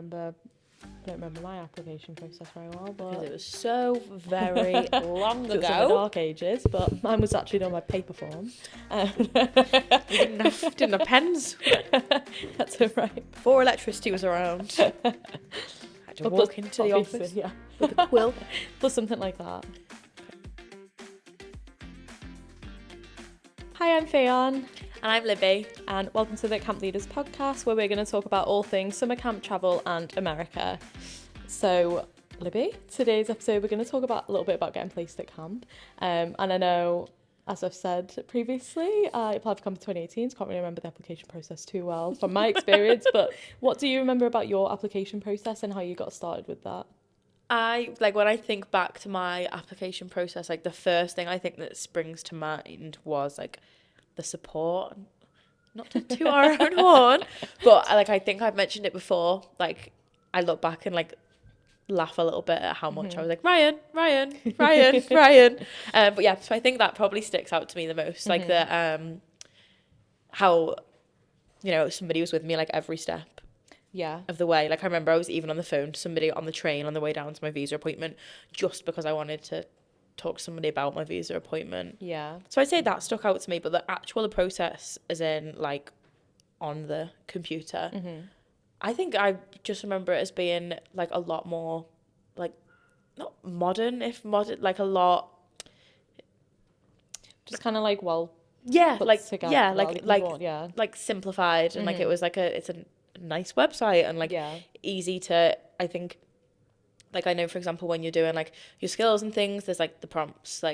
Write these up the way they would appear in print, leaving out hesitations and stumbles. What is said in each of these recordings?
I don't remember my application process very well, but Because it was so very long it was in the ago. dark ages. But mine was actually done by paper form. We didn't have pens. That's all right. Before electricity was around. Had to walk into the office with a quill. Plus something like that. Hi, I'm Ffion. And I'm Libby. And welcome to the Camp Leaders Podcast, where we're going to talk about all things summer camp travel and America. So, Libby, today's episode, we're going to talk about a little bit about getting placed at camp. And I know, as I've said previously, I applied for camp in 2018, so can't really remember the application process too well from my experience. But what do you remember about your application process and how you got started with that? When I think back to my application process, the first thing I think that springs to mind was the support. Not to toot our own horn, but I think I've mentioned it before. I look back and laugh a little bit at how much I was Ryan. But yeah, so I think that probably sticks out to me the most. How, somebody was with me every step. Yeah. Of the way. I remember I was even on the phone to somebody on the train on the way down to my visa appointment just because I wanted to talk to somebody about my visa appointment. Yeah. So I'd say that stuck out to me, but the actual process as in on the computer, I think I just remember it as being a lot more not modern, if modern, a lot just kind of well yeah, put together, simplified and it was it's a nice website and easy to, I think, I know, for example, when you're doing your skills and things, there's the prompts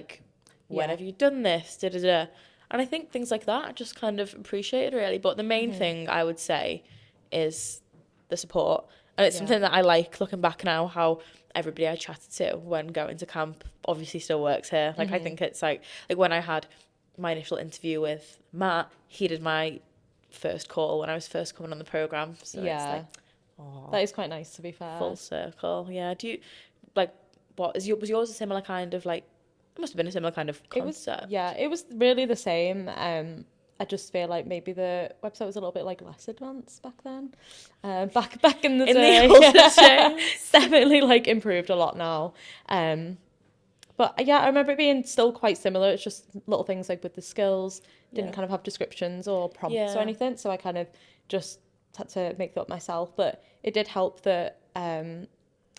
when have you done this, and I think things like that I just kind of appreciated really. But the main thing I would say is the support, and it's something that I like looking back now, how everybody I chatted to when going to camp obviously still works here. I think it's when I had my initial interview with Matt, he did my first call when I was first coming on the program, so it's that is quite nice, to be fair. Full circle. Yeah. Do you was yours a similar kind of it must have been a similar kind of concept? It was really the same. I just feel maybe the website was a little bit less advanced back then. Back in the day. In the older days. Definitely improved a lot now. But yeah, I remember it being still quite similar. It's just little things with the skills didn't kind of have descriptions or prompts or anything. So I kind of just had to make that up myself. But it did help that in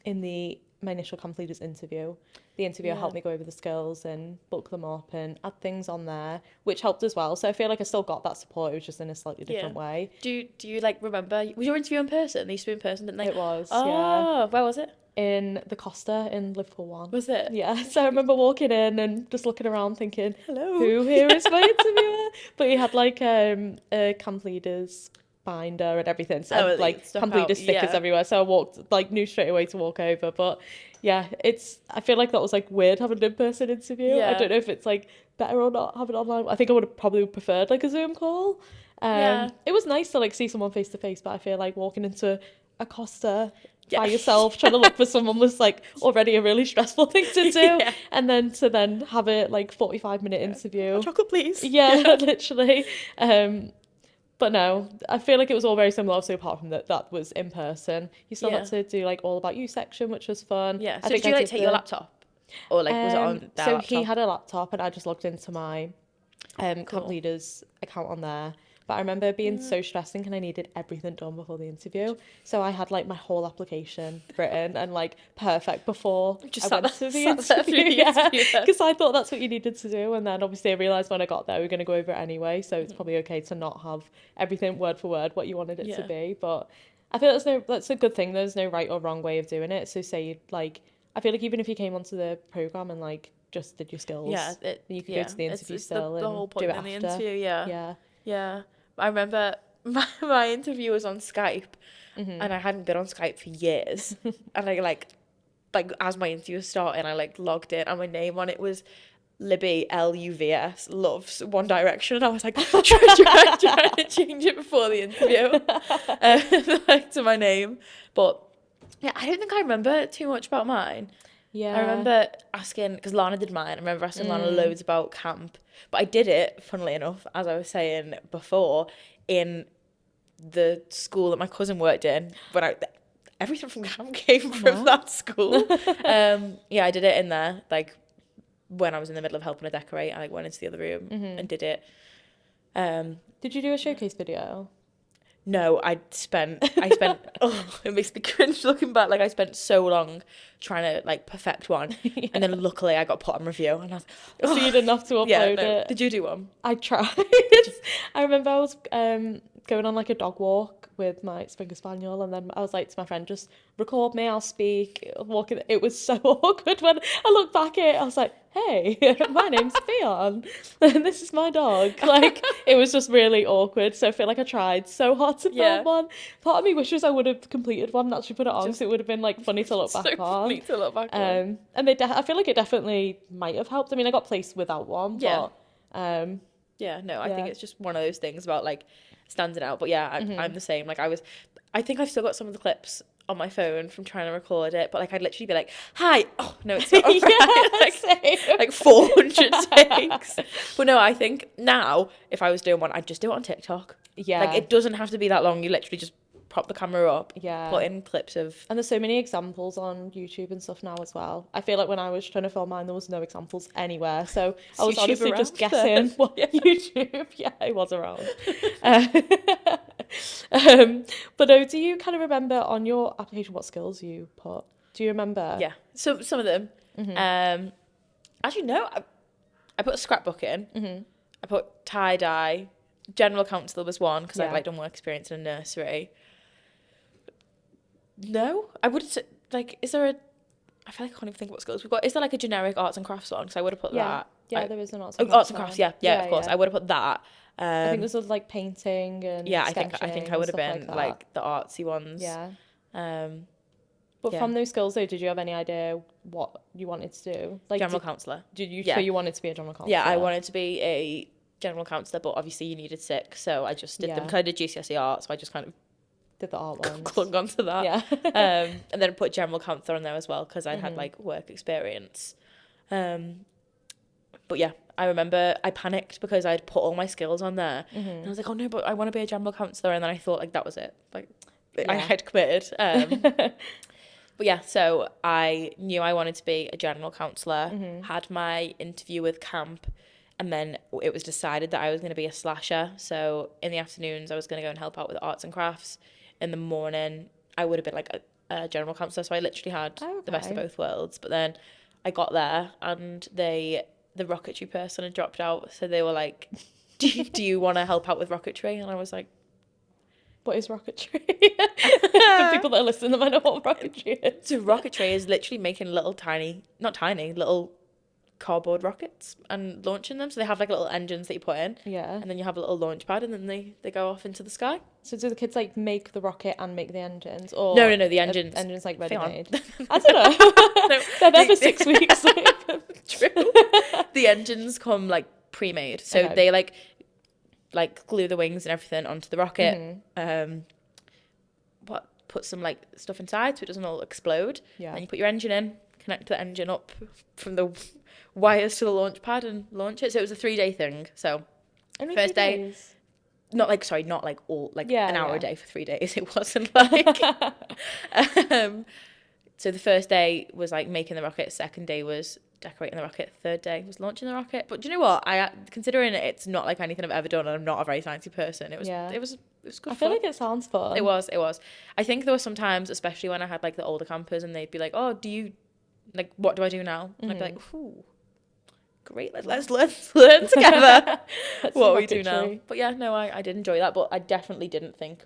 my initial Camp Leaders interview, the interviewer helped me go over the skills and bulk them up and add things on there, which helped as well. So I feel I still got that support. It was just in a slightly different way. Do you remember, was your interview in person? They used to be in person, didn't they? It was, Where was it? In the Costa in Liverpool 1. Was it? Yeah. So I remember walking in and just looking around thinking, hello, who here is my interviewer? But he had a Camp Leaders binder and everything, so Camp Leaders stickers everywhere, so I walked knew straight away to walk over. But yeah, I feel that was weird having an in-person interview. I don't know if it's better or not having it online. I think I would have probably preferred a Zoom call. It was nice to see someone face to face, but I feel walking into a Costa by yourself trying to look for someone was already a really stressful thing to do. And then to have a 45-minute interview. Chocolate, please. Literally. But no, I feel it was all very similar, obviously, apart from that was in person. You still had to do all about you section, which was fun. Yeah. So did you take your laptop? Or was it on their laptop? He had a laptop and I just logged into my Camp Leaders account on there. But I remember being so stressed thinking I needed everything done before the interview. So I had my whole application written and perfect before I went to the interview. Because I thought that's what you needed to do. And then obviously I realised when I got there we were going to go over it anyway. So it's probably okay to not have everything word for word what you wanted it to be. But I feel that's a good thing. There's no right or wrong way of doing it. So say I feel even if you came onto the programme and just did your skills, you could go to the interview still the whole point do it in the after. interview. Yeah. I remember my interview was on Skype, and I hadn't been on Skype for years. And I as my interview was starting, I logged in, and my name on it was Libby LUVS loves One Direction, and I was trying to change it before the interview to my name. But yeah, I don't think I remember too much about mine. Yeah. I remember asking, because Lana did mine, I remember asking Lana loads about camp. But I did it, funnily enough, as I was saying before, in the school that my cousin worked in. When everything from camp came from that school. Yeah, I did it in there, like, when I was in the middle of helping her decorate. I like went into the other room and did it. Did you do a showcase video? No, I spent oh, it makes me cringe looking back. Like, I spent so long trying to like perfect one, and then luckily I got put on review, and I was so you didn't have to upload it. Did you do one? I tried. I remember I was going on like a dog walk with my Springer Spaniel, and then I was like to my friend, just record me, I'll speak, walking. It was so awkward when I look back at it. I was like, hey, my name's Ffion and this is my dog. Like, it was just really awkward. So I feel like I tried so hard to film one. Part of me wishes I would have completed one and actually put it on, because it would have been like funny to look back on. Funny to look back on. And I feel like it definitely might have helped. I mean, I got placed without one, but I think it's just one of those things about like standing out. But yeah, I'm the same. Like, I think I've still got some of the clips on my phone from trying to record it, but like I'd literally be like, hi, oh no, it's not right. like 400 takes. But no, I think now if I was doing one, I'd just do it on TikTok. Yeah, like, it doesn't have to be that long. You literally just prop the camera up, put in clips of, and there's so many examples on YouTube and stuff now as well. I feel like when I was trying to film mine, there was no examples anywhere, so I was honestly just guessing what YouTube it was around. But do you kind of remember on your application what skills you put? Do you remember? Yeah, so some of them. Actually no, I put scrapbooking. I put tie-dye. General counsellor was one, because I've like done work experience in a nursery. No, I would say, like, is there a, I feel like I can't even think what skills we've got. Is there like a generic arts and crafts one? Because I would have put that. Yeah, there is an arts and crafts. Arts and crafts, yeah, of course. I would have put that. I think this was like painting and I think I would have been like the artsy ones. Yeah. But from those skills though, did you have any idea what you wanted to do? Like, general counsellor. Did you? So you wanted to be a general counsellor? Yeah, I wanted to be a general counsellor, but obviously you needed 6, so I just did them. Because I did GCSE art, so I just kind of did the art ones. Clung on to that. Yeah. And then put general counsellor on there as well, because I had like work experience. But yeah, I remember I panicked because I'd put all my skills on there, and I was like, oh no, but I want to be a general counsellor, and then I thought like that was it, like I had committed. But yeah, so I knew I wanted to be a general counsellor, had my interview with camp, and then it was decided that I was going to be a slasher. So in the afternoons, I was going to go and help out with arts and crafts. In the morning, I would have been like a general counsellor. So I literally had the best of both worlds. But then I got there, and the rocketry person had dropped out. So they were like, do you want to help out with rocketry? And I was like, what is rocketry? For people that are listening, that might know what rocketry is. So rocketry is literally making little little cardboard rockets and launching them. So they have like little engines that you put in, and then you have a little launch pad, and then they go off into the sky. So do the kids like make the rocket and make the engines, or no, the engines like ready made? I don't know. No, they're there for 6 weeks. True. The engines come like pre-made, so they like glue the wings and everything onto the rocket. Put some like stuff inside so it doesn't all explode. And you put your engine in, connect the engine up from the wires to the launch pad and launch it. So it was a 3-day thing. So first day, not like an hour a day for 3 days. It wasn't like so the first day was like making the rocket, second day was decorating the rocket, third day was launching the rocket. But do you know what, considering it's not like anything I've ever done, and I'm not a very sciencey person, it was good. I feel like it sounds fun. It was I think there were some times, especially when I had like the older campers, and they'd be like, oh, do you like, what do I do now? And I'd be like, ooh, great, let's learn together what we do now. But yeah, no, I did enjoy that, but I definitely didn't think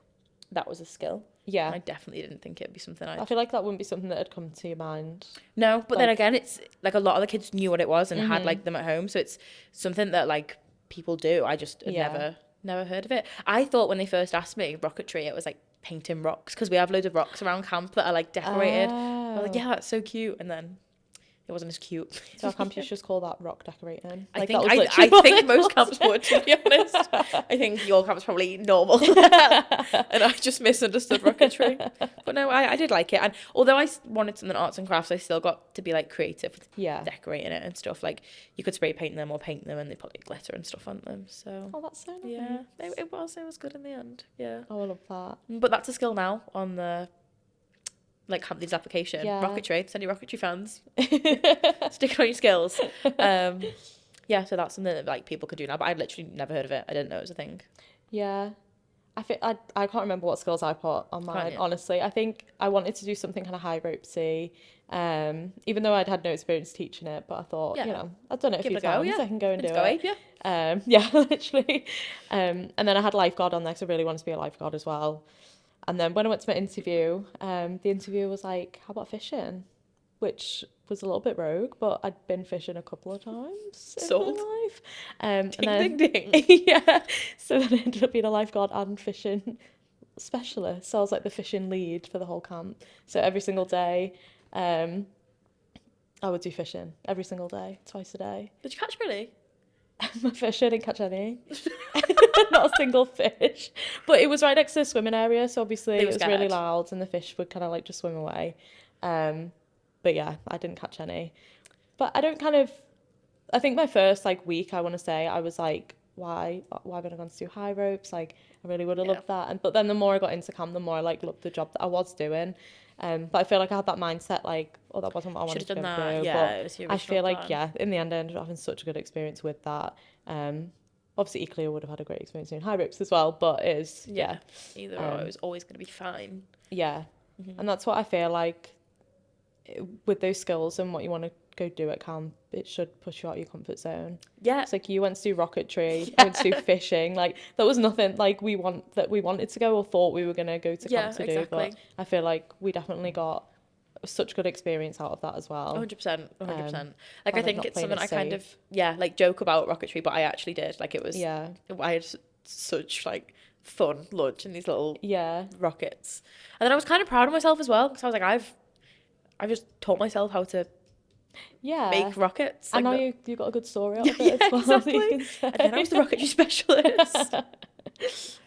that was a skill. I definitely didn't think it'd be something I feel like that wouldn't be something that had come to your mind. No, but then again, it's like a lot of the kids knew what it was and had like them at home, so it's something that like people do. I just had never heard of it. I thought when they first asked me rocketry, it was like painting rocks, because we have loads of rocks around camp that are like decorated. I was like, yeah, that's so cute, and then it wasn't as cute. So our campus just call that rock decorating. I think most camps would, to be honest. I think your camp's probably normal. And I just misunderstood rocketry. But no, I did like it. And although I wanted something arts and crafts, I still got to be like creative with decorating it and stuff. Like you could spray paint them or paint them, and they put like glitter and stuff on them. So that's so nice. Yeah, it was good in the end. Yeah. Oh, I love that. But that's a skill now on the like Camp Leaders application. Yeah. Rocketry, send your rocketry fans. Stick it on your skills. Yeah, so that's something that like people could do now, but I'd literally never heard of it. I didn't know it was a thing. Yeah. I can't remember what skills I put on mine, honestly. I think I wanted to do something kind of high ropesy, even though I'd had no experience teaching it, but I thought, you know, I've done it a few times, I can go and do it. Yeah, literally. And then I had lifeguard on there because I really wanted to be a lifeguard as well. And then when I went to my interview, the interviewer was like, how about fishing? Which was a little bit rogue, but I'd been fishing a couple of times in my life. And then, ding. Yeah. So then I ended up being a lifeguard and fishing specialist. So I was like the fishing lead for the whole camp. So every single day, I would do fishing every single day, twice a day. Did you catch really? My fish, I didn't catch any. Not a single fish. But it was right next to the swimming area, so obviously it was really loud and the fish would kind of like just swim away. But yeah, I didn't catch any. But I think my first like week, I want to say, I was like, why would I want to do high ropes? Like, I really would have loved that. But then the more I got into camp, the more I like loved the job that I was doing. But I feel like I had that mindset like, oh, that wasn't what I wanted to do. Yeah, it was your I feel plan. like, in the end I ended up having such a good experience with that. Obviously equally I would have had a great experience doing high ropes as well, but it is, either or, it was always going to be fine. Yeah. And that's what I feel like with those skills and what you want to go do at camp, it should push you out of your comfort zone. Yeah. It's like you went to do rocketry, you went to do fishing, like that was nothing like we wanted to go or thought we were going to go to camp to do, but I feel like we definitely got such good experience out of that as well. 100%. Like I think it's something I kind of like joke about rocketry, but I actually did. Like it was I had such like fun lunch in these little rockets, and then I was kind of proud of myself as well because I was like I've just taught myself how to make rockets. Like, and now you got a good story out of it as well. Exactly. And then I was the rocketry specialist.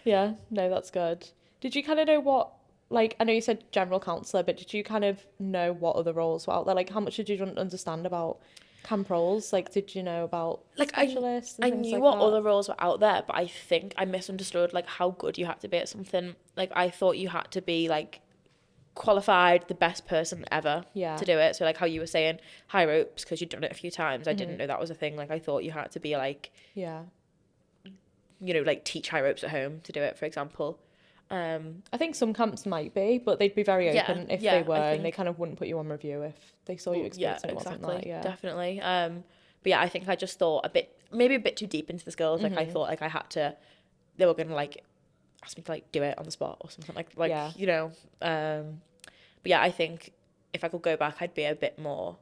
Yeah, no, that's good. Did you kind of know what, like, I know you said general counsellor, but did you kind of know what other roles were out there? Like, how much did you understand about camp roles? Like, did you know about specialists? I knew what other roles were out there, but I think I misunderstood, like, how good you had to be at something. Like, I thought you had to be, like, qualified, the best person ever to do it. So like how you were saying high ropes because you'd done it a few times. I didn't know that was a thing. Like I thought you had to be like like teach high ropes at home to do it, for example. I think some camps might be, but they'd be very open if they were, and they kind of wouldn't put you on review if they saw you experience and it wasn't that. Definitely. But yeah, I think I just thought maybe a bit too deep into the skills. Like I thought like I had to, they were gonna like ask me to like do it on the spot or something like you know. But yeah, I think if I could go back, I'd be a bit more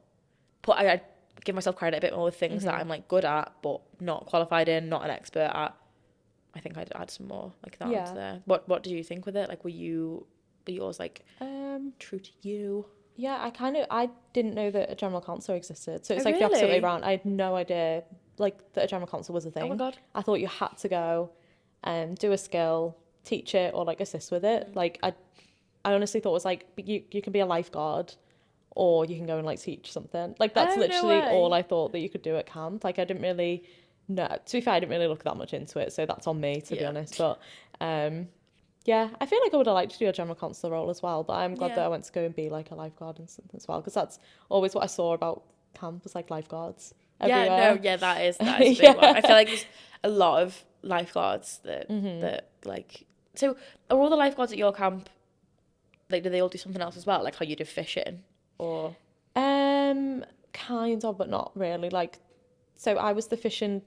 I'd give myself credit a bit more with things that I'm like good at but not qualified in, not an expert at. I think I'd add some more like that onto there. What did you think with it? Like were yours like true to you? Yeah, I didn't know that a general counsellor existed. So it's like the opposite way around. I had no idea like that a general counsellor was a thing. Oh my God. I thought you had to go and do a skill, teach it or like assist with it. Like I honestly thought it was like you can be a lifeguard or you can go and like teach something. Like that's literally all I thought that you could do at camp. Like I didn't really know. To be fair, I didn't really look that much into it, so that's on me to be honest. But yeah, I feel like I would have liked to do a general counsellor role as well, but I'm glad that I went to go and be like a lifeguard and something as well, because that's always what I saw about camp was like lifeguards everywhere. That is a big one. I feel like there's a lot of lifeguards that like. So are all the lifeguards at your camp, like, do they all do something else as well, like how you do fishing, or? Kind of, but not really. Like, so I was the fishing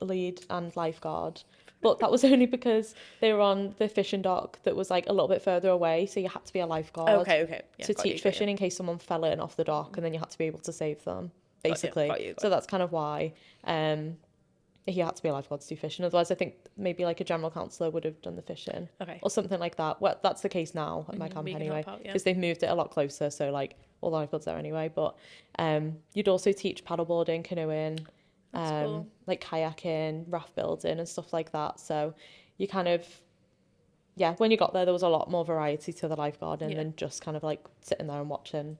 lead and lifeguard, but that was only because they were on the fishing dock that was like a little bit further away, so you had to be a lifeguard to teach fishing in case someone fell in off the dock, and then you had to be able to save them, basically. Got you. So that's kind of why you had to be a lifeguard to do fishing. Otherwise, I think maybe like a general counsellor would have done the fishing, or something like that. Well, that's the case now at my camp anyway, because they've moved it a lot closer. So like all the lifeguards there anyway. But you'd also teach paddleboarding, canoeing, cool. Like kayaking, raft building, and stuff like that. So you kind of when you got there was a lot more variety to the lifeguarding than just kind of like sitting there and watching.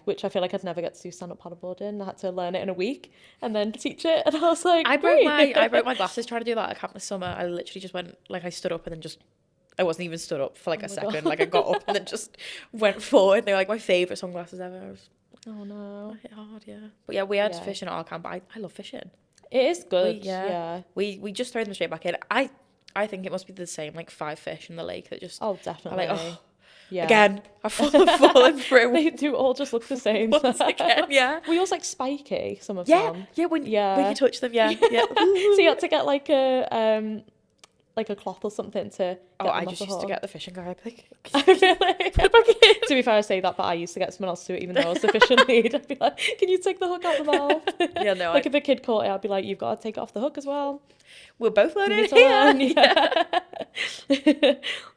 Which I feel like I'd never get to do stand-up paddleboarding. I had to learn it in a week and then teach it, and I was like, I broke my glasses trying to do that at camp this summer. I literally just went, like, I stood up and then just I wasn't even stood up for like Oh a my second. God. Like I got up and then just went forward. They were like my favourite sunglasses ever. I was, Oh no. hit hard, yeah. But yeah, we had Yeah. fishing at our camp. I love fishing. It is good. We just throw them straight back in. I think it must be the same, like 5 fish in the lake that just Oh, are definitely. like, oh, yeah. again, I've fallen through. They do all just look the same. Once again, yeah. We also like spiky, some of Yeah, them. yeah, when you touch them, yeah. So you had to get like a cloth or something to get I them just off used the to get hook. the fishing guy. Like, Really? put it back in. To be fair, I say that, but I used to get someone else to do it, even though I was the fishing lead. I'd be like, "Can you take the hook out the mouth?" Yeah, no. Like if a kid caught it, I'd be like, "You've got to take it off the hook as well." We're both You learning need to here. learn, yeah.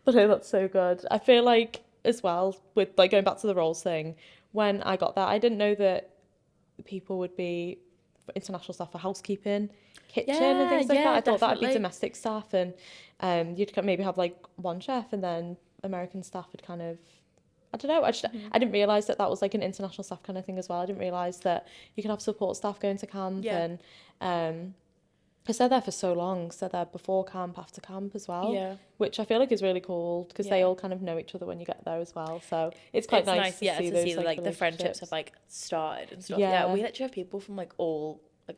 But no, that's so good. I feel like as well with like going back to the roles thing, when I got that, I didn't know that people would be international staff for housekeeping, kitchen and things like that. I thought that'd be definitely. domestic staff, and you'd maybe have like one chef, and then American staff would kind of, I don't know. I didn't realise that was like an international staff kind of thing as well. I didn't realise that you could have support staff going to camp, and because they're there for so long, so they're there before camp, after camp as well. Yeah. Which I feel like is really cool because they all kind of know each other when you get there as well. So it's quite nice to see those like the friendships have like started and stuff. Yeah, we literally have people from like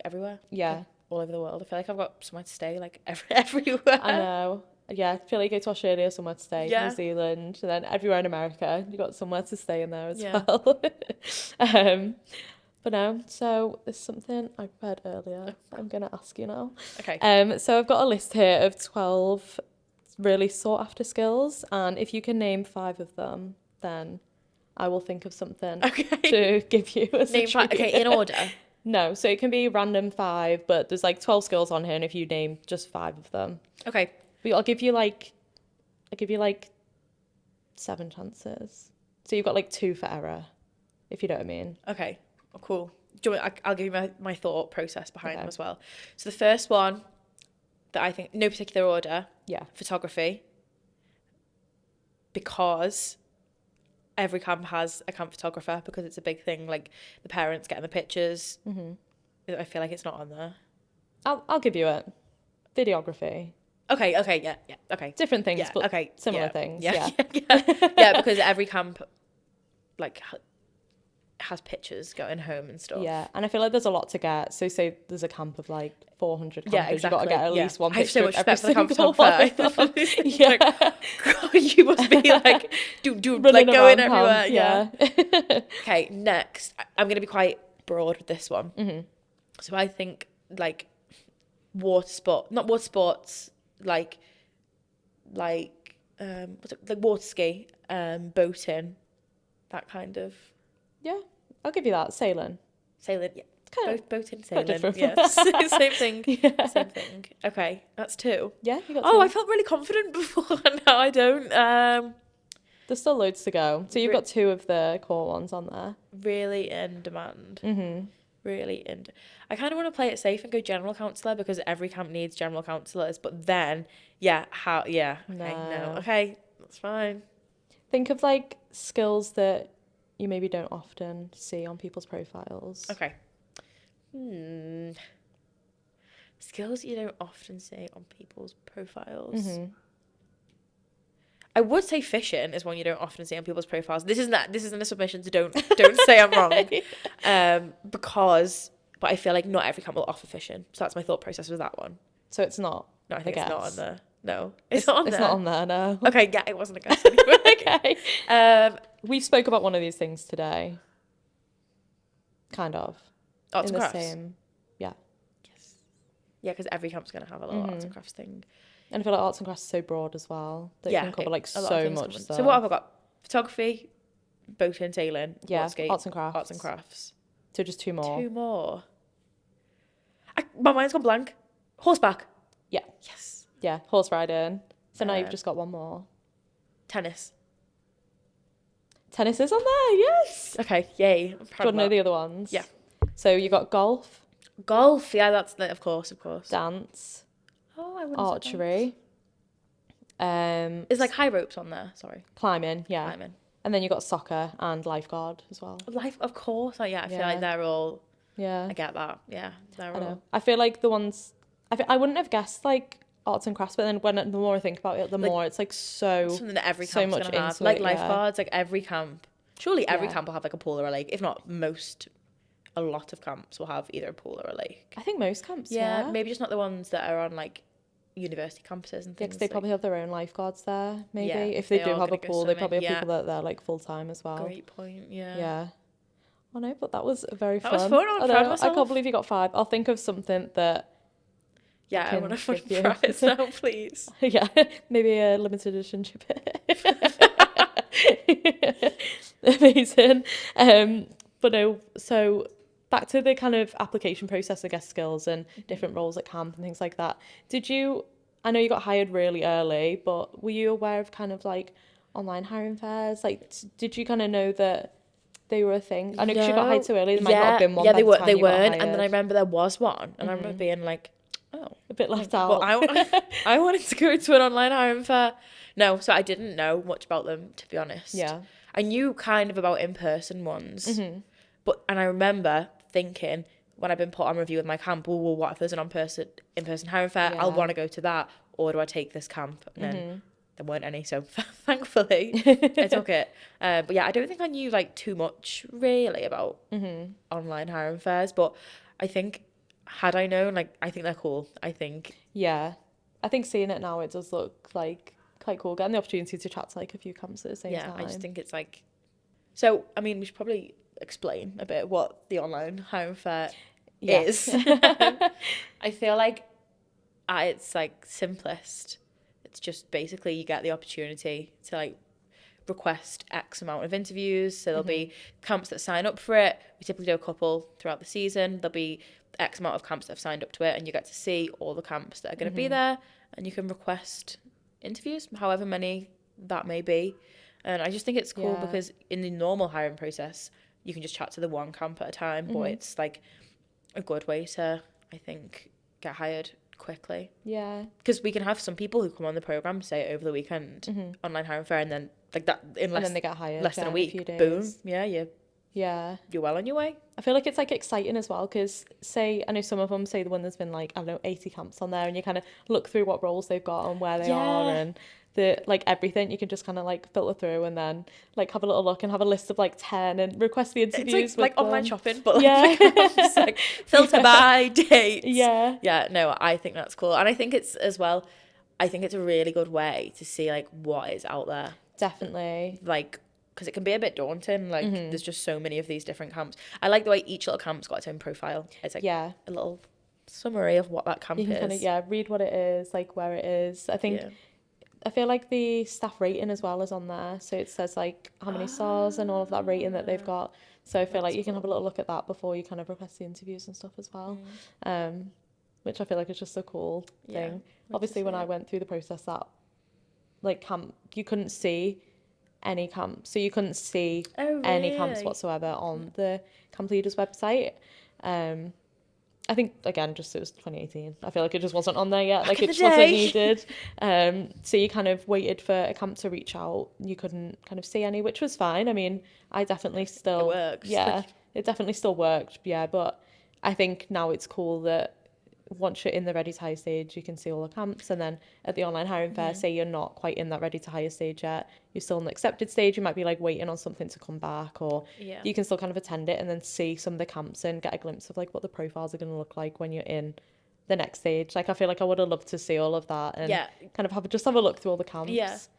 everywhere. Yeah. Like, all over the world. I feel like I've got somewhere to stay like everywhere. I know. Yeah, I feel like you go to Australia, somewhere to stay, New Zealand, and then everywhere in America, you got somewhere to stay in there as well. But no, so there's something I read earlier that I'm going to ask you now. Okay. So I've got a list here of 12 really sought after skills, and if you can name 5 of them, then I will think of something to give you as name 5. Okay, in order. No, so it can be random 5, but there's like 12 skills on here, and if you name just 5 of them. Okay. But I'll give you like 7 chances. So you've got like 2 for error, if you know what I mean. Okay. Oh, cool. I'll give you my thought process behind them as well. So the first one that I think, no particular order. Yeah. Photography. Because every camp has a camp photographer because it's a big thing. Like the parents getting the pictures. Mm-hmm. I feel like it's not on there. I'll give you it. Videography. Okay, yeah, okay. Different things, but similar things. Yeah. Yeah, because every camp like has pictures going home and stuff. Yeah, and I feel like there's a lot to get. So say there's a camp of like 400 campers, yeah, exactly. You've got to get at least one I have so picture much of every respect for the camp photographer. Yeah. Like, God, you must be like do like going everywhere. Yeah. Okay, next I'm gonna be quite broad with this one. Mm-hmm. So I think like not water sports, like water ski, boating, that kind of. Yeah, I'll give you that. Sailing, yeah. Kind of boating, quite sailing, different. yeah. Same thing. Yeah. Same thing. Okay, that's 2. Yeah, you got 2. Oh, I felt really confident before, and now I don't. There's still loads to go. So you've got 2 of the core ones on there. Really in demand. Mm-hmm. Really in. I kind of want to play it safe and go general counsellor because every camp needs general counsellors. But then, okay, no. Okay, that's fine. Think of like skills that you maybe don't often see on people's profiles. Okay. Skills you don't often see on people's profiles. Mm-hmm. I would say fishing is one you don't often see on people's profiles. This isn't a submission, so don't say I'm wrong. But I feel like not every camp will offer fishing. So that's my thought process with that one. So it's not. No, I think it's not on there. No, it's not on there. It's not on there, no. Okay, yeah, it wasn't a guess anyway. Okay. We've spoke about one of these things today. Kind of. Arts and crafts. Same. Yeah. Yes. Yeah, because every camp's going to have a little arts and crafts thing. And I feel like arts and crafts is so broad as well. That it can cover like so much stuff. So what have I got? Photography, boating, sailing, water ski, arts and crafts. Arts and crafts. So just 2 more. 2 more. My mind's gone blank. Horseback. Yeah. Yes. Yeah, horse riding. So now you've just got 1 more. Tennis. Tennis is on there, yes. Okay, yay. Do you want to know the other ones? Yeah. So you got golf. Golf, yeah, that's of course. Dance. Oh, I wouldn't. Archery. Is like high ropes on there? Sorry. Climbing, yeah. Climbing. And then you got soccer and lifeguard as well. Life, of course. I feel like they're all. Yeah. I get that. Yeah, they're all. I feel like the ones I wouldn't have guessed like arts and crafts, but then the more I think about it, the like, more it's like something that every camp's much gonna have. into Like it, lifeguards, like every camp. Surely every Yeah. camp will have like a pool or a lake. If not most, a lot of camps will have either a pool or a lake. I think most camps, Yeah, maybe just not the ones that are on like university campuses and Yeah, things. because they probably have their own lifeguards there, maybe. Yeah, if they do are have a gonna go pool, they probably swimming, have people that they're like full time as well. Great point. Yeah. Yeah. Oh no, but that was very fun. That was fun. I'm I proud of know, I myself. can't believe you got 5. I'll think of something that. Yeah, I can want a fun give you. prize now, please. Yeah, maybe a limited edition chip. Amazing. But no, so back to the kind of application process, I guess, skills and different roles at camp and things like that. I know you got hired really early, but were you aware of kind of like online hiring fairs? Like, did you kind of know that they were a thing? I know because you got hired so early, there might not have been one. Yeah, by the time they you got weren't. And then I hired. remember there was one, and I remember being like, oh, A bit left well, out. I wanted to go to an online hiring fair. No, so I didn't know much about them, to be honest. Yeah. I knew kind of about in-person ones, and I remember thinking when I've been put on review with my camp, well, what if there's an in-person hiring fair? Yeah. I'll want to go to that, or do I take this camp? And then there weren't any, so thankfully I took it. But yeah, I don't think I knew like too much really about online hiring fairs, but I think had I known, like, I think they're cool. I think. Yeah. I think seeing it now, it does look like quite cool. Getting the opportunity to chat to like a few camps at the same time. I just think it's like. So, I mean, we should probably explain a bit what the online hiring fair is. I feel like at its like simplest, it's just basically you get the opportunity to like request X amount of interviews. So there'll be camps that sign up for it. We typically do a couple throughout the season. There'll be X amount of camps that have signed up to it, and you get to see all the camps that are going to be there, and you can request interviews, however many that may be. And I just think it's cool because in the normal hiring process, you can just chat to the one camp at a time, but it's like a good way to, I think, get hired quickly. Yeah. Because we can have some people who come on the program, say over the weekend, online hiring fair, and then like that in less, and then they get hired less than a week. In a few days. Boom. Yeah. You're well on your way. I feel like it's like exciting as well because say I know some of them say the one there's been like I don't know 80 camps on there, and you kind of look through what roles they've got and where they are and the like everything. You can just kind of like filter through and then like have a little look and have a list of like 10 and request the interviews. It's like with online them. shopping, but like, it's like filter by dates. Yeah. No, I think that's cool, and I think it's as well. I think it's a really good way to see like what is out there. Definitely. Like. Because it can be a bit daunting, like there's just so many of these different camps. I like the way each little camp's got its own profile. It's like a little summary of what that camp is. You can kind of read what it is, like where it is. I think I feel like the staff rating as well is on there, so it says like how many stars and all of that rating that they've got. So I feel like you can have a little look at that before you kind of request the interviews and stuff as well. Which I feel like is just a cool thing. Obviously, when I went through the process, that like camp you couldn't see any camp, so you couldn't see any camps whatsoever on the Camp Leaders website. I think again just it was 2018. I feel like it just wasn't on there yet. Like it just wasn't needed. So you kind of waited for a camp to reach out. You couldn't kind of see any, which was fine. I mean, I definitely still it works. It definitely still worked. But I think now it's cool that once you're in the ready to hire stage, you can see all the camps, and then at the online hiring fair, say you're not quite in that ready to hire stage yet, you're still in the accepted stage, you might be like waiting on something to come back, or you can still kind of attend it and then see some of the camps and get a glimpse of like what the profiles are going to look like when you're in the next stage. Like I feel like I would have loved to see all of that and kind of have a look through all the camps.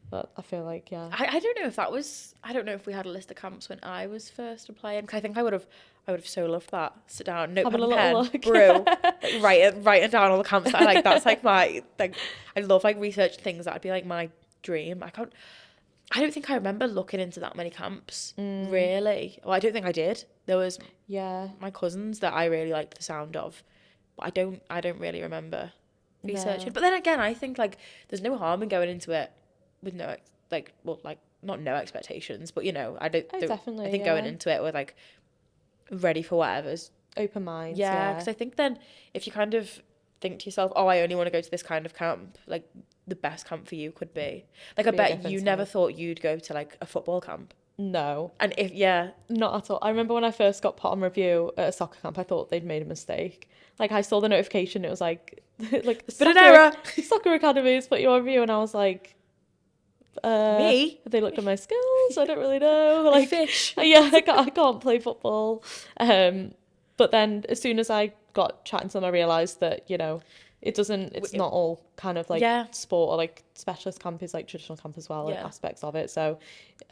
But I feel like I don't know if that was, I don't know if we had a list of camps when I was first applying, because I think I would have so loved that. Sit down, notepad and pen, look. Brew, like, writing down all the camps that I like. That's like my like. I love like researching things. That'd be like my dream. I don't think I remember looking into that many camps. Really. Well, I don't think I did. There was my cousins that I really liked the sound of, but I don't really remember researching. But then again, I think like there's no harm in going into it with no not no expectations, but you know, I think going into it with like ready for whatever's open mind. Because I think then if you kind of think to yourself, oh, I only want to go to this kind of camp, like the best camp for you could be like, I bet you never thought you'd go to like a football camp. No. And if not at all. I remember when I first got put on review at a soccer camp, I thought they'd made a mistake. Like I saw the notification, it was like like There's been an error. Soccer academies put you on review, and I was like, me? They looked at my skills. I don't really know. Like, fish. Yeah, I can't play football. But then as soon as I got chatting to them, I realised that, you know, it's not all kind of like sport, or like specialist camp is like traditional camp as well, and aspects of it. So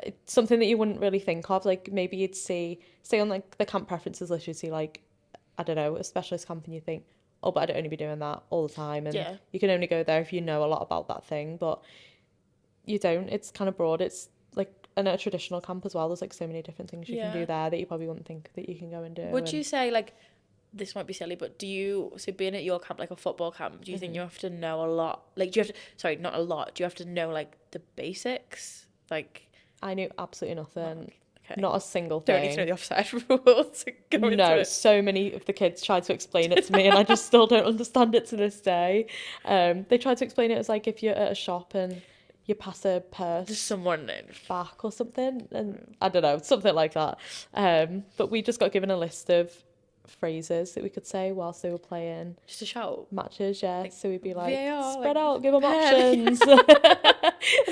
it's something that you wouldn't really think of. Like maybe you'd say on like the camp preferences list, you'd see like, I don't know, a specialist camp, and you think, oh, but I'd only be doing that all the time. And you can only go there if you know a lot about that thing. But you don't. It's kind of broad. It's like in a traditional camp as well. There's like so many different things you can do there that you probably wouldn't think that you can go and do. Would you say, like, this might be silly, but so being at your camp, like a football camp, do you think you have to know a lot? Like, do you have to, sorry, not a lot, do you have to know, like, the basics? Like, I knew absolutely nothing. Okay. Not a single thing. Don't need to know the offside rules to go into it. So many of the kids tried to explain it to me, and I just still don't understand it to this day. They tried to explain it as, like, if you're at a shop and you pass a purse to someone back or something, and I don't know, something like that. But we just got given a list of phrases that we could say whilst they were playing. Just to shout matches, yeah. Like, so we'd be like, VAR, spread out, give them options.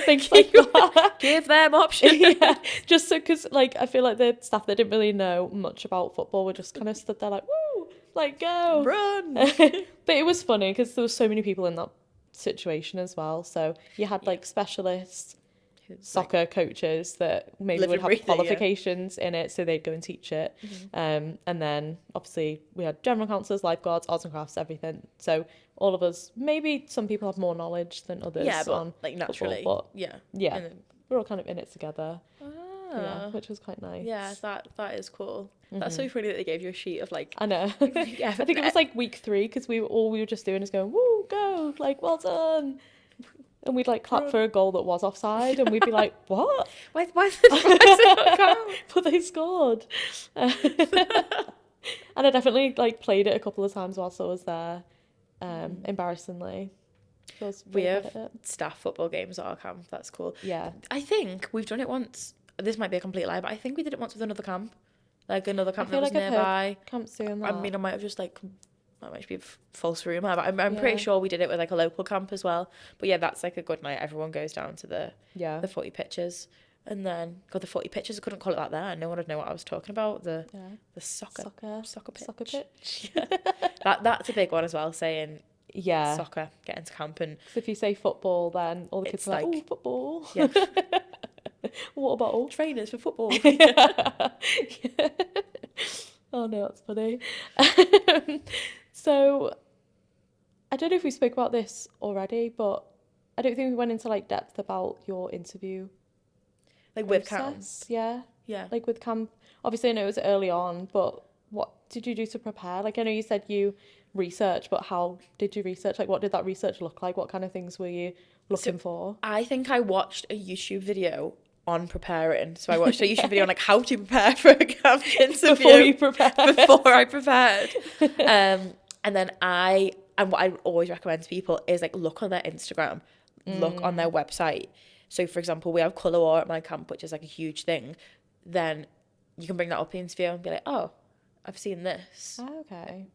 Things like that. Give them options. Just so, because like I feel like the staff that didn't really know much about football were just kind of stood there like, woo, like go run. But it was funny because there were so many people in that situation as well. So you had like specialists, soccer coaches that maybe would have qualifications in it, so they'd go and teach it. And then obviously we had general counsellors, lifeguards, arts and crafts, everything. So all of us, maybe some people have more knowledge than others. But on like naturally, football, but we're all kind of in it together. Which was quite nice. Yeah, that is cool. That's so funny that they gave you a sheet of like. I know. I think it was like week 3 because we were just doing is going, woo, go, like well done. And we'd like clap for a goal that was offside, and we'd be like, "What? Why is it not count?" But they scored. And I definitely like played it a couple of times whilst I was there. Embarrassingly, we have staff football games at our camp. That's cool. Yeah, I think we've done it once. This might be a complete lie, but I think we did it once with another camp, like another camp that was nearby. Camps doing that. I mean, I might have just like. That might be a false rumour, but I'm pretty sure we did it with like a local camp as well. But yeah, that's like a good night. Everyone goes down to the footy pitches, and then the footy pitches. I couldn't call it that there. No one would know what I was talking about. The soccer pitch. Yeah. that's a big one as well. Saying soccer, getting to camp, and if you say football, then all the kids are like, oh, football. Yeah. Water bottle. Trainers for football. Oh no, that's funny. So, I don't know if we spoke about this already, but I don't think we went into like depth about your interview. Like with camp. Yeah. Yeah. Like with camp. Obviously, I know it was early on, but what did you do to prepare? Like, I know you said you researched, but how did you research? Like, what did that research look like? What kind of things were you looking for? I think I watched a YouTube video on preparing. So I watched a YouTube video on like how to prepare for a camp interview. Before I prepared. And then what I always recommend to people is like look on their Instagram, look on their website. So for example, we have colour war at my camp, which is like a huge thing. Then you can bring that up in the interview and be like, oh, I've seen this. Oh, okay.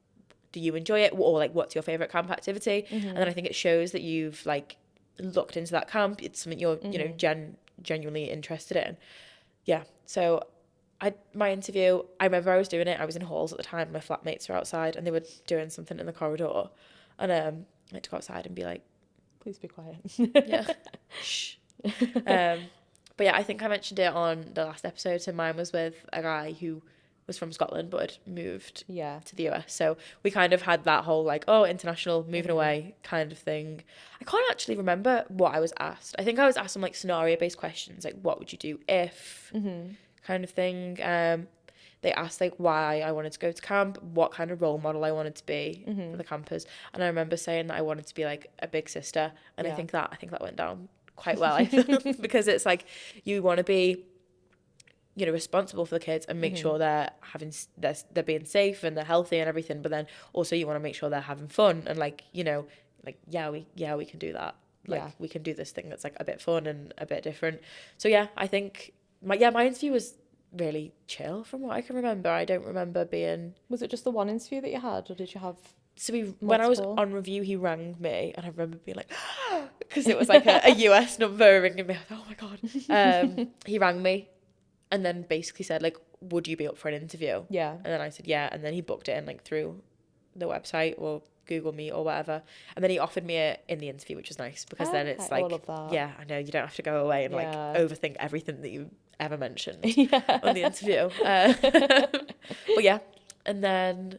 Do you enjoy it? Or like, what's your favourite camp activity? And then I think it shows that you've like looked into that camp. It's something you're, you know, genuinely interested in. Yeah. So my interview, I remember I was doing it. I was in halls at the time. My flatmates were outside and they were doing something in the corridor. And I had to go outside and be like, please be quiet. Yeah. Shh. But yeah, I think I mentioned it on the last episode. So mine was with a guy who was from Scotland but had moved to the US. So we kind of had that whole like, oh, international, moving away kind of thing. I can't actually remember what I was asked. I think I was asked some like scenario-based questions, like what would you do if kind of thing. They asked like why I wanted to go to camp, what kind of role model I wanted to be for the campers. And I remember saying that I wanted to be like a big sister. And I think that went down quite well, I feel, because it's like you want to be, you know, responsible for the kids and make sure they're being safe and they're healthy and everything, but then also you want to make sure they're having fun and like, you know, like we can do that, like we can do this thing that's like a bit fun and a bit different. So yeah, I think my interview was really chill from what I can remember. I don't remember being... Was it just the one interview that you had, or did you have when I was on review, he rang me, and I remember being like, because it was like a US number ringing me. Oh my God. He rang me and then basically said, like, would you be up for an interview? Yeah. And then I said, yeah. And then he booked it in, like, through the website or Google Meet or whatever. And then he offered me it in the interview, which was nice, because then it's like, yeah, I know, you don't have to go away and like overthink everything that you ever mentioned on the interview. But yeah. And then,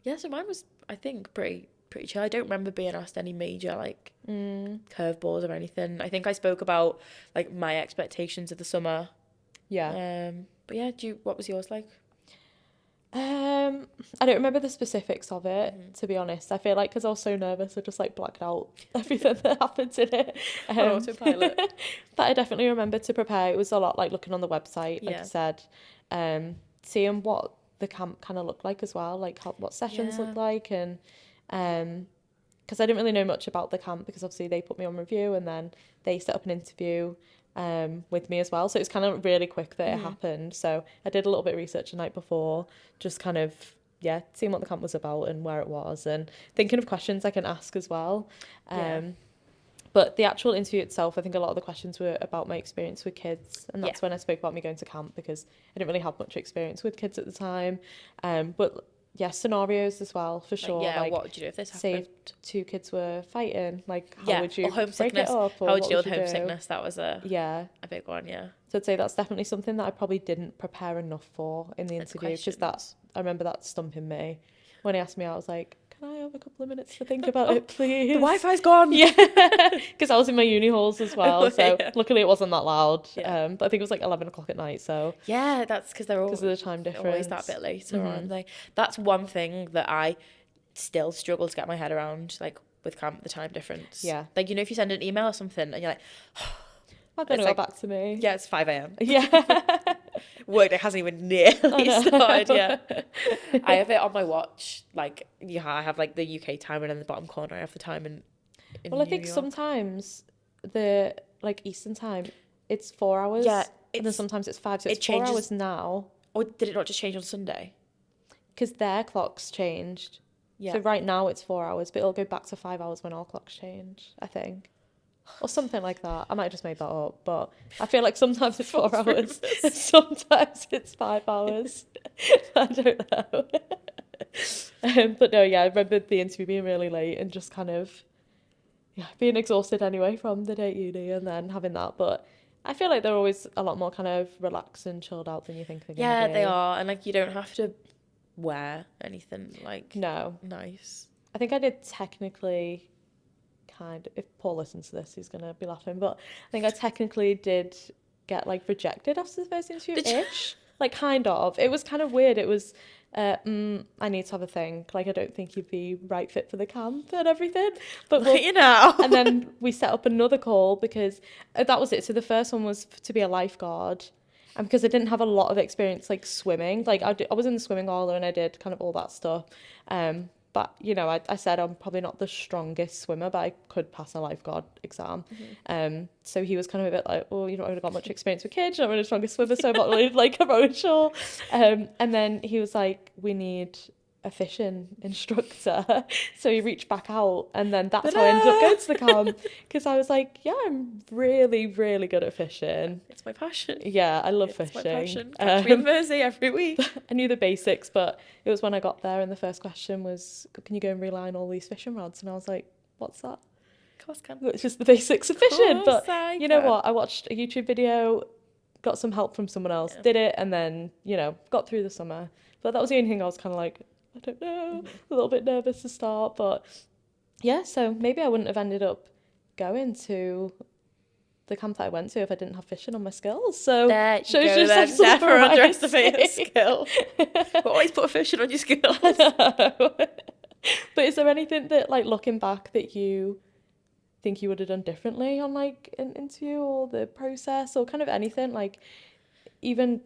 yeah, so mine was, I think, pretty chill. I don't remember being asked any major like curveballs or anything. I think I spoke about like my expectations of the summer. Yeah. But yeah, what was yours like? I don't remember the specifics of it, to be honest. I feel like because I was so nervous, I just like blacked out everything that happened in it. Autopilot. But I definitely remember to prepare. It was a lot like looking on the website, like I said, seeing what the camp kind of looked like as well, like what sessions looked like, and because I didn't really know much about the camp, because obviously they put me on review and then they set up an interview with me as well, so it was kind of really quick that it happened. So I did a little bit of research the night before, just kind of seeing what the camp was about and where it was, and thinking of questions I can ask as well. But the actual interview itself, I think a lot of the questions were about my experience with kids, and that's when I spoke about me going to camp, because I didn't really have much experience with kids at the time. But yeah, scenarios as well, for sure. Like what would you do if this happened? Say 2 kids were fighting, like how would you break it up? Or how would you deal with homesickness? That was a big one, So I'd say that's definitely something that I probably didn't prepare enough for in the interview, because I remember that stumping me. When he asked me, I was like, can I have a couple of minutes to think about it, please? The Wi-Fi's gone. Yeah, because I was in my uni halls as well, so luckily it wasn't that loud. But I think it was like 11 o'clock at night, so yeah, that's because they're all because of the time difference. Always that bit later, aren't they? That's one thing that I still struggle to get my head around, like with camp, the time difference. Yeah, like, you know, if you send an email or something and you're like, I'm gonna go back to me. Yeah, it's 5 a.m. Yeah. Work day hasn't even nearly started yet. I have it on my watch, like, I have like the UK time, and in the bottom corner I have the time in well, I think New York. Sometimes the like Eastern time, it's 4 hours. Yeah. And then sometimes it's 5, so it's 4 hours now. Or did it not just change on Sunday? Because their clocks changed. Yeah. So right now it's 4 hours, but it'll go back to 5 hours when our clocks change, I think. Or something like that. I might have just made that up, but I feel like sometimes it's 4 hours, sometimes it's 5 hours. I don't know. But no, I remember the interview being really late and just kind of being exhausted anyway from the day at uni and then having that. But I feel like they're always a lot more kind of relaxed and chilled out than you think they're going to be. Yeah, they are. And like, you don't have to wear anything like nice. I think I did technically if Paul listens to this, he's gonna be laughing, but I think I technically did get like rejected after the first interview-ish. Like, kind of. It was kind of weird. It was I need to have a think, like, I don't think you'd be right fit for the camp and everything, but you know. And then we set up another call, because that was it. So the first one was to be a lifeguard, and because I didn't have a lot of experience like swimming, like I was in the swimming hall and I did kind of all that stuff, but, you know, I said I'm probably not the strongest swimmer, but I could pass a lifeguard exam. So he was kind of a bit like, oh, you've not really got much experience with kids, you're not really the strongest swimmer, so I'm not really like a sure. And then he was like, we need a fishing instructor. So he reached back out, and then that's how I ended up going to the camp, because I was like, yeah, I'm really, really good at fishing. It's my passion. Yeah, I love fishing. It's my passion. Catch me in Mersey every week. I knew the basics, but it was when I got there and the first question was, can you go and reline all these fishing rods? And I was like, what's that? Of course can. It's just the basics of fishing. But you know what? I watched a YouTube video, got some help from someone else, did it, and then, you know, got through the summer. But that was the only thing I was kind of like, I don't know, a little bit nervous to start, but yeah, so maybe I wouldn't have ended up going to the camp that I went to if I didn't have fishing on my skills. So there you go, then. Never underestimate a skill. But always put a fishing on your skills. But is there anything that, like, looking back, that you think you would have done differently on like an interview or the process, or kind of anything, like, even,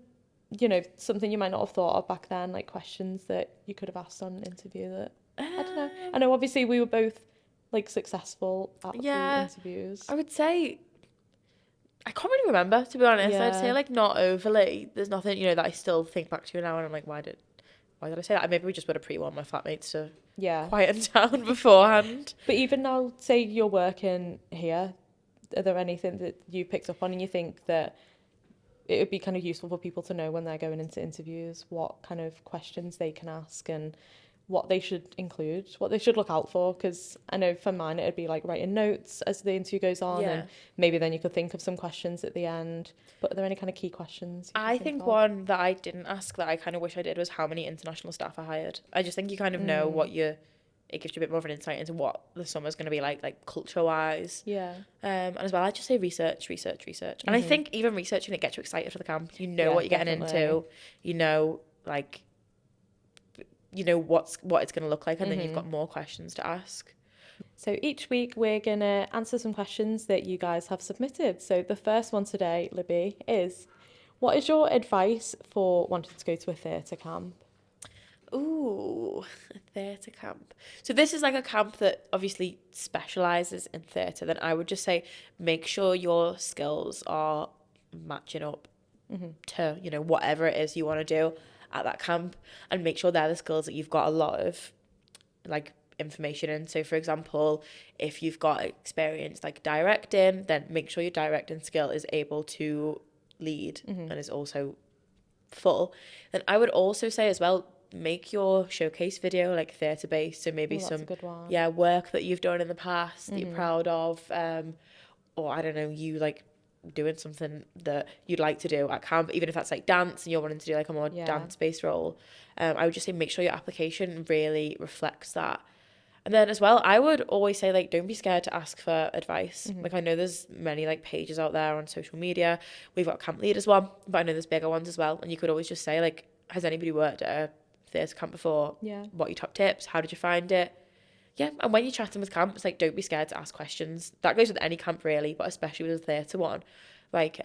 you know, something you might not have thought of back then, like questions that you could have asked on an interview that, I don't know. I know obviously we were both like successful at the interviews. I would say, I can't really remember, to be honest. I'd say like not overly. There's nothing, you know, that I still think back to now and I'm like, why did why did I say that? Maybe we just would have pre-warned my flatmates to Yeah. quieten down beforehand. But even now, say you're working here, are there anything that you picked up on and you think that it would be kind of useful for people to know when they're going into interviews, what kind of questions they can ask and what they should include, what they should look out for? Because I know for mine, it'd be like writing notes as the interview goes on, and maybe then you could think of some questions at the end. But are there any kind of key questions? I think one that I didn't ask that I kind of wish I did was how many international staff I hired. I just think you kind of know what it gives you a bit more of an insight into what the summer's going to be like culture-wise. Yeah. And as well, I'd just say research. And I think even researching it gets you excited for the camp. You know what you're getting into. You know, like, you know what it's going to look like, and then you've got more questions to ask. So each week we're going to answer some questions that you guys have submitted. So the first one today, Libby, is what is your advice for wanting to go to a theatre camp? Ooh, a theatre camp. So this is like a camp that obviously specialises in theatre. Then I would just say make sure your skills are matching up to, you know, whatever it is you want to do at that camp, and make sure they're the skills that you've got a lot of like information in. So for example, if you've got experience like directing, then make sure your directing skill is able to lead and is also full. Then I would also say as well, make your showcase video like theatre based, so maybe some work that you've done in the past that you're proud of, or I don't know, you like doing something that you'd like to do at camp, even if that's like dance and you're wanting to do like a more dance based role. I would just say make sure your application really reflects that. And then as well, I would always say, like, don't be scared to ask for advice. Like, I know there's many like pages out there on social media. We've got Camp Leaders one, but I know there's bigger ones as well, and you could always just say, like, has anybody worked at a theatre camp before? What are your top tips? How did you find it? And when you're chatting with camps, like, don't be scared to ask questions. That goes with any camp really, but especially with a theatre one. Like,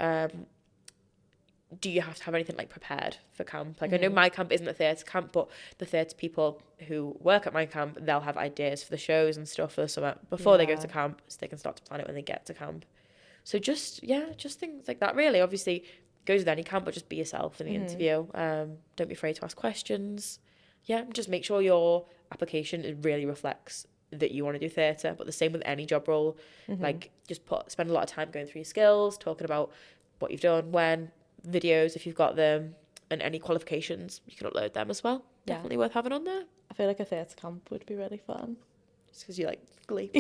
do you have to have anything like prepared for camp? Like, I know my camp isn't a theatre camp, but the theatre people who work at my camp, they'll have ideas for the shows and stuff for the summer before they go to camp, so they can start to plan it when they get to camp. So just things like that really. Obviously goes with any camp, but just be yourself in the interview. Don't be afraid to ask questions. Just make sure your application really reflects that you want to do theatre, but the same with any job role. Like, just spend a lot of time going through your skills, talking about what you've done, when, videos if you've got them, and any qualifications, you can upload them as well. Definitely worth having on there. I feel like a theatre camp would be really fun. Just because you like Glee.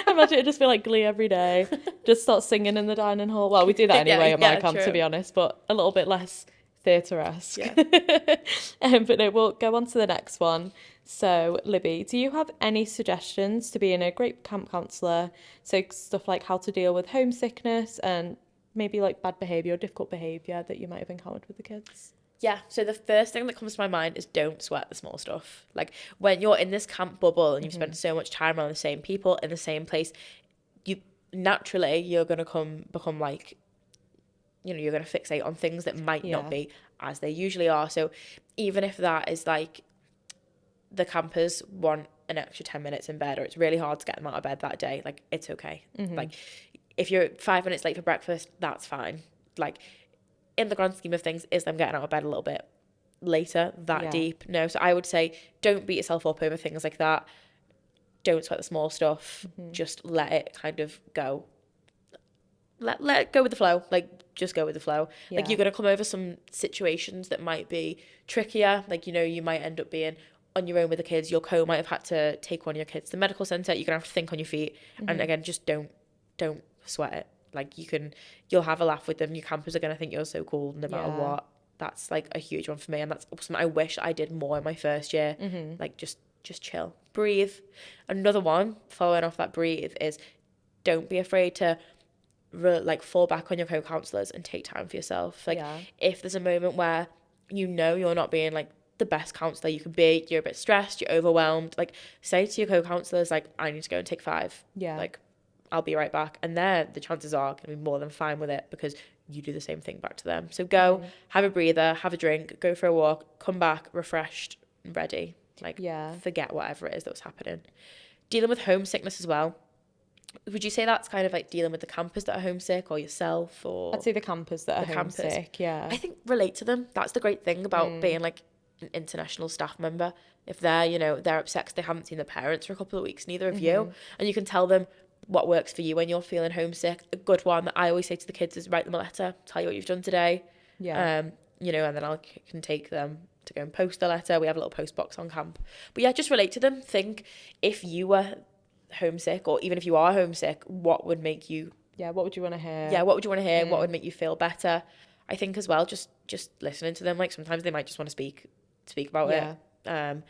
Imagine it just be like Glee every day. Just start singing in the dining hall. Well, we do that anyway at my camp, to be honest, but a little bit less theatre-esque. But no, we'll go on to the next one. So, Libby, do you have any suggestions to being a great camp counsellor? So stuff like how to deal with homesickness and maybe like bad behaviour or difficult behaviour that you might have encountered with the kids? So the first thing that comes to my mind is don't sweat the small stuff. Like, when you're in this camp bubble and you've spent so much time around the same people in the same place, you're going to become like, you know, you're going to fixate on things that might not be as they usually are. So even if that is like the campers want an extra 10 minutes in bed, or it's really hard to get them out of bed that day, like, it's okay. Like, if you're 5 minutes late for breakfast, that's fine. Like, in the grand scheme of things, is them getting out of bed a little bit later that deep? No. So I would say don't beat yourself up over things like that. Don't sweat the small stuff. Just let it kind of go. Let it go with the flow. Like, just go with the flow. Like, you're going to come over some situations that might be trickier. Like, you know, you might end up being on your own with the kids. Your co might have had to take one of your kids to the medical centre. You're going to have to think on your feet. And again, just don't sweat it. Like, you'll have a laugh with them. Your campers are going to think you're so cool no matter what. That's like a huge one for me, and that's something I wish I did more in my first year. Like, just chill, breathe. Another one following off that breathe is don't be afraid to like fall back on your co-counselors and take time for yourself. Like, if there's a moment where you know you're not being like the best counsellor you can be, you're a bit stressed, you're overwhelmed, like, say to your co-counselors, like, I need to go and take 5. Like, I'll be right back. And the chances are going to be more than fine with it because you do the same thing back to them. So go, have a breather, have a drink, go for a walk, come back refreshed and ready. Like, forget whatever it is that was happening. Dealing with homesickness as well. Would you say that's kind of like dealing with the campers that are homesick, or yourself? Or I'd say the campers that are homesick, I think relate to them. That's the great thing about being like an international staff member, if they're, you know, they're upset 'cause they haven't seen their parents for a couple of weeks, neither of you, and you can tell them what works for you when you're feeling homesick. A good one that I always say to the kids is write them a letter, tell you what you've done today. Yeah. You know, and then I can take them to go and post the letter. We have a little post box on camp. But yeah, just relate to them. Think, if you were homesick, or even if you are homesick, what would make you... Yeah, what would you want to hear? Yeah, what would you want to hear? What would make you feel better? I think as well, just listening to them. Like, sometimes they might just want to speak about it.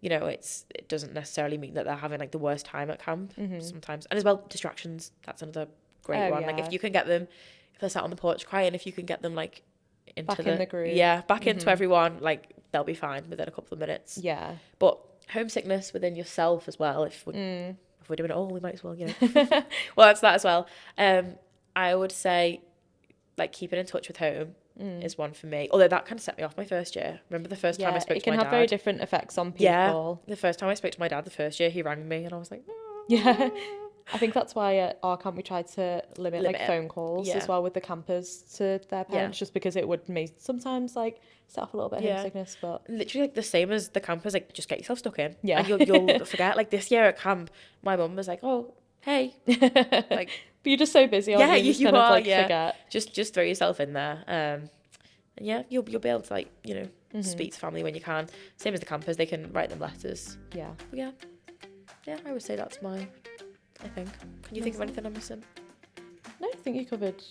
You know, it doesn't necessarily mean that they're having like the worst time at camp sometimes. And as well, distractions. That's another great one. Yeah. Like, if you can get them, if they're sat on the porch crying, if you can get them like into back in the groove. Yeah, back into everyone, like, they'll be fine within a couple of minutes. Yeah. But homesickness within yourself as well. If we're doing it all, we might as well, you know. Well, that's that as well. I would say, like, keeping in touch with home is one for me. Although that kind of set me off my first year. Remember the first time I spoke to my dad? It can have very different effects on people. Yeah, the first time I spoke to my dad the first year, he rang me and I was like... Yeah. I think that's why at our camp we tried to limit like phone calls as well with the campers to their parents, just because it would make sometimes like set off a little bit of homesickness. But literally, like, the same as the campers, like, just get yourself stuck in. Yeah. And you'll forget. Like, this year at camp, my mum was like, "Oh, hey." Like, but you're just so busy. Yeah, you kind of like forget. Just throw yourself in there. And yeah, you'll be able to, like, you know, speak to family when you can. Same as the campers, they can write them letters. Yeah. But yeah, I would say that's my... I think. Can you think of anything I'm missing? No, I think you covered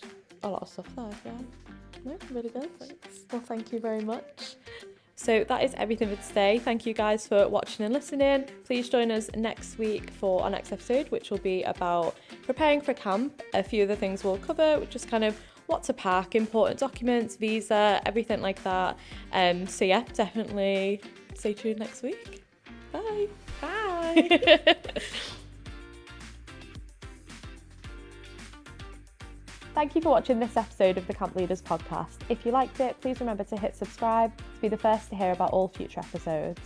a lot of stuff there. Yeah. No, really good. Thanks. Well, thank you very much. So that is everything for today. Thank you guys for watching and listening. Please join us next week for our next episode, which will be about preparing for camp. A few of the things we'll cover, which is kind of what to pack, important documents, visa, everything like that. So yeah, definitely stay tuned next week. Bye. Bye. Thank you for watching this episode of the Camp Leaders Podcast. If you liked it, please remember to hit subscribe to be the first to hear about all future episodes.